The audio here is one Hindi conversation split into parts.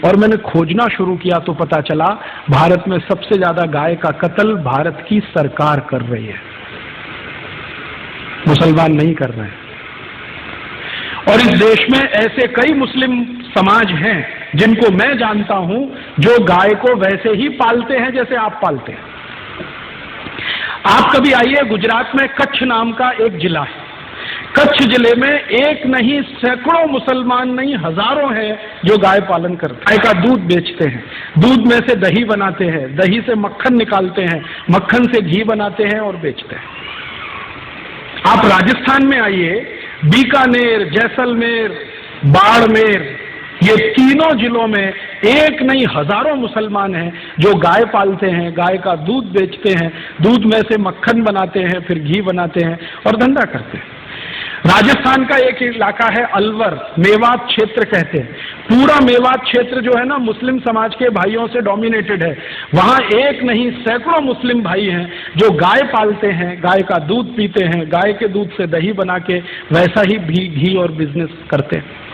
और मैंने खोजना शुरू किया तो पता चला भारत में सबसे ज्यादा गाय का कत्ल भारत की सरकार कर रही है, मुसलमान नहीं कर रहे हैं। और इस देश में ऐसे कई मुस्लिम समाज हैं जिनको मैं जानता हूं जो गाय को वैसे ही पालते हैं जैसे आप पालते हैं। आप कभी आइए, गुजरात में कच्छ नाम का एक जिला है। कच्छ जिले में एक नहीं सैकड़ों मुसलमान नहीं हजारों हैं जो गाय पालन करते हैं, गाय का दूध बेचते हैं, दूध में से दही बनाते हैं, दही से मक्खन निकालते हैं, मक्खन से घी बनाते हैं और बेचते हैं। आप राजस्थान में आइए, बीकानेर, जैसलमेर, बाड़मेर, ये तीनों जिलों में एक नहीं हजारों मुसलमान हैं जो गाय पालते हैं, गाय का दूध बेचते हैं, दूध में से मक्खन बनाते हैं, फिर घी बनाते हैं और धंधा करते हैं। राजस्थान का एक इलाका है अलवर, मेवात क्षेत्र कहते हैं। पूरा मेवात क्षेत्र जो है ना मुस्लिम समाज के भाइयों से डोमिनेटेड है। वहां एक नहीं सैकड़ों मुस्लिम भाई हैं जो गाय पालते हैं, गाय का दूध पीते हैं, गाय के दूध से दही बना के वैसा ही घी और बिजनेस करते हैं।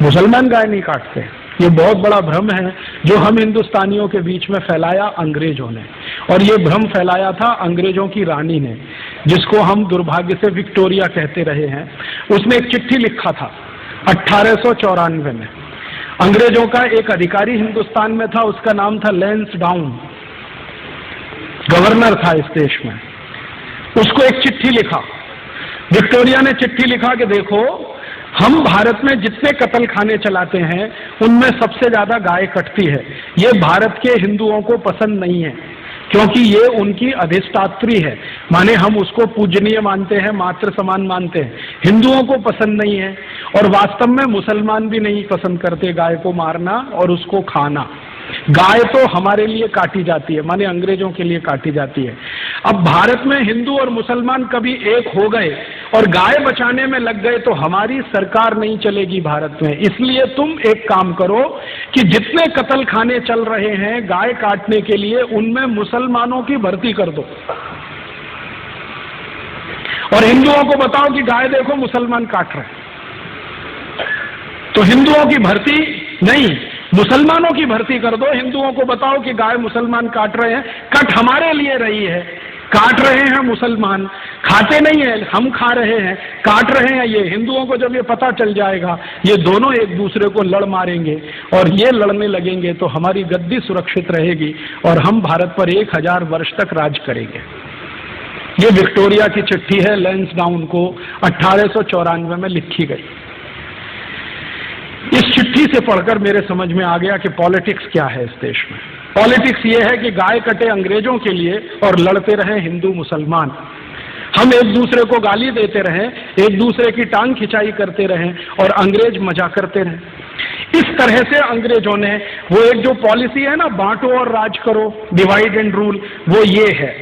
मुसलमान गाय नहीं काटते। ये बहुत बड़ा भ्रम है जो हम हिंदुस्तानियों के बीच में फैलाया अंग्रेजों ने, और ये भ्रम फैलाया था अंग्रेजों की रानी ने, जिसको हम दुर्भाग्य से विक्टोरिया कहते रहे हैं। उसने एक चिट्ठी लिखा था 1894 में। अंग्रेजों का एक अधिकारी हिंदुस्तान में था, उसका नाम था लैंसडाउन, गवर्नर था इस देश में। उसको एक चिट्ठी लिखा, विक्टोरिया ने चिट्ठी लिखा कि देखो, हम भारत में जितने कत्ल खाने चलाते हैं उनमें सबसे ज्यादा गाय कटती है। ये भारत के हिंदुओं को पसंद नहीं है क्योंकि ये उनकी अधिष्ठात्री है, माने हम उसको पूजनीय मानते हैं, मातृ समान मानते हैं। हिंदुओं को पसंद नहीं है और वास्तव में मुसलमान भी नहीं पसंद करते गाय को मारना और उसको खाना। गाय तो हमारे लिए काटी जाती है, माने अंग्रेजों के लिए काटी जाती है। अब भारत में हिंदू और मुसलमान कभी एक हो गए और गाय बचाने में लग गए तो हमारी सरकार नहीं चलेगी भारत में। इसलिए तुम एक काम करो कि जितने कत्ल खाने चल रहे हैं गाय काटने के लिए, उनमें मुसलमानों की भर्ती कर दो और हिंदुओं को बताओ कि गाय देखो मुसलमान काट रहे हैं। तो हिंदुओं की भर्ती नहीं, मुसलमानों की भर्ती कर दो। हिंदुओं को बताओ कि गाय मुसलमान काट रहे हैं, कट हमारे लिए रही है, काट रहे हैं मुसलमान, खाते नहीं है, हम खा रहे हैं, काट रहे हैं ये। हिंदुओं को जब ये पता चल जाएगा, ये दोनों एक दूसरे को लड़ मारेंगे और ये लड़ने लगेंगे तो हमारी गद्दी सुरक्षित रहेगी और हम भारत पर 1000 वर्ष तक राज करेंगे। ये विक्टोरिया की चिट्ठी है, लैंसडाउन को 1894 में लिखी गई। इस चिट्ठी से पढ़कर मेरे समझ में आ गया कि पॉलिटिक्स क्या है इस देश में। पॉलिटिक्स ये है कि गाय कटे अंग्रेजों के लिए और लड़ते रहे हिंदू मुसलमान। हम एक दूसरे को गाली देते रहें, एक दूसरे की टांग खिंचाई करते रहें और अंग्रेज मजा करते रहें। इस तरह से अंग्रेजों ने वो एक जो पॉलिसी है ना, बांटो और राज करो, डिवाइड एंड रूल, वो ये है।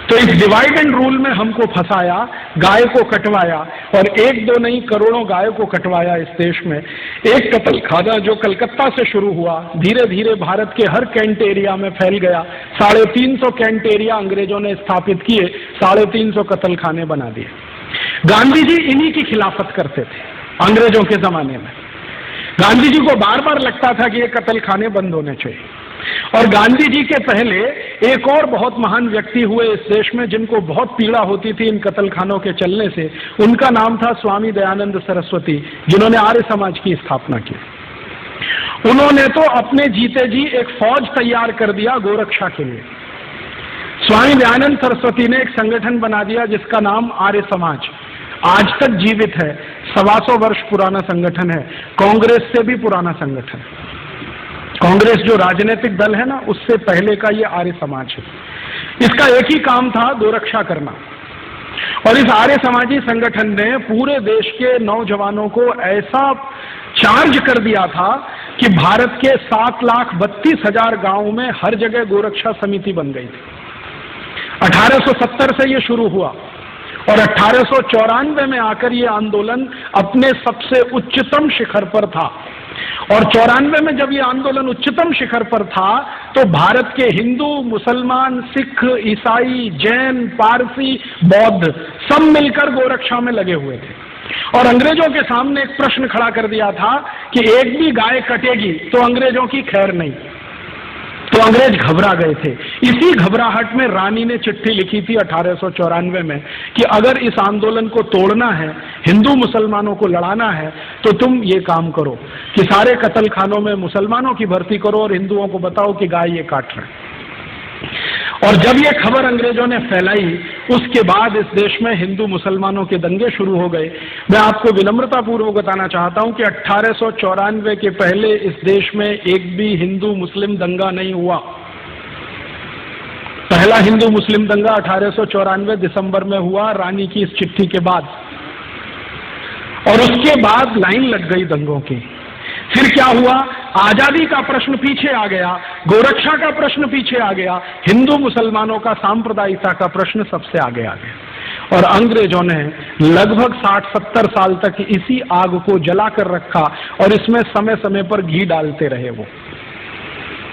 तो इस डिवाइड एंड रूल में हमको फंसाया, गाय को कटवाया और एक दो नहीं करोड़ों गाय को कटवाया इस देश में। एक कत्ल खाना जो कलकत्ता से शुरू हुआ, धीरे धीरे भारत के हर कैंट एरिया में फैल गया। 350 कैंट एरिया अंग्रेजों ने स्थापित किए, 350 कत्ल खाने बना दिए। गांधी जी इन्हीं की खिलाफत करते थे अंग्रेजों के जमाने में। गांधी जी को बार बार लगता था कि ये कत्ल खाने बंद होने चाहिए। और गांधी जी के पहले एक और बहुत महान व्यक्ति हुए इस देश में जिनको बहुत पीड़ा होती थी इन कत्ल खानों के चलने से। उनका नाम था स्वामी दयानंद सरस्वती, जिन्होंने आर्य समाज की स्थापना की। उन्होंने तो अपने जीते जी एक फौज तैयार कर दिया गोरक्षा के लिए। स्वामी दयानंद सरस्वती ने एक संगठन बना दिया जिसका नाम आर्य समाज, आज तक जीवित है, 125 वर्ष पुराना संगठन है, कांग्रेस से भी पुराना संगठन। कांग्रेस जो राजनीतिक दल है ना, उससे पहले का ये आर्य समाज है। इसका एक ही काम था, गोरक्षा करना। और इस आर्य समाजी संगठन ने पूरे देश के नौजवानों को ऐसा चार्ज कर दिया था कि भारत के 7,32,000 गांवों में हर जगह गोरक्षा समिति बन गई थी। 1870 से ये शुरू हुआ और 1894 में आकर ये आंदोलन अपने सबसे उच्चतम शिखर पर था। और 94 में जब ये आंदोलन उच्चतम शिखर पर था तो भारत के हिंदू, मुसलमान, सिख, ईसाई, जैन, पारसी, बौद्ध सब मिलकर गोरक्षा में लगे हुए थे। और अंग्रेजों के सामने एक प्रश्न खड़ा कर दिया था कि एक भी गाय कटेगी तो अंग्रेजों की खैर नहीं। तो अंग्रेज घबरा गए थे। इसी घबराहट में रानी ने चिट्ठी लिखी थी 1894 में कि अगर इस आंदोलन को तोड़ना है, हिंदू मुसलमानों को लड़ाना है, तो तुम ये काम करो कि सारे कत्ल खानों में मुसलमानों की भर्ती करो और हिंदुओं को बताओ कि गाय ये काट रहे हैं। और जब ये खबर अंग्रेजों ने फैलाई, उसके बाद इस देश में हिंदू मुसलमानों के दंगे शुरू हो गए। मैं आपको विनम्रता पूर्वक बताना चाहता हूं कि 1894 के पहले इस देश में एक भी हिंदू मुस्लिम दंगा नहीं हुआ। पहला हिंदू मुस्लिम दंगा 1894 दिसंबर में हुआ, रानी की इस चिट्ठी के बाद, और उसके बाद लाइन लग गई दंगों की। फिर क्या हुआ, आजादी का प्रश्न पीछे आ गया, गोरक्षा का प्रश्न पीछे आ गया, हिंदू मुसलमानों का सांप्रदायिकता का प्रश्न सबसे आगे आ गया। और अंग्रेजों ने लगभग 60-70 साल तक इसी आग को जलाकर रखा और इसमें समय समय पर घी डालते रहे। वो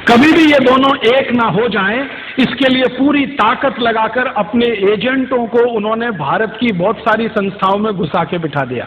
कभी भी ये दोनों एक ना हो जाएं, इसके लिए पूरी ताकत लगाकर अपने एजेंटों को उन्होंने भारत की बहुत सारी संस्थाओं में घुसा के बिठा दिया।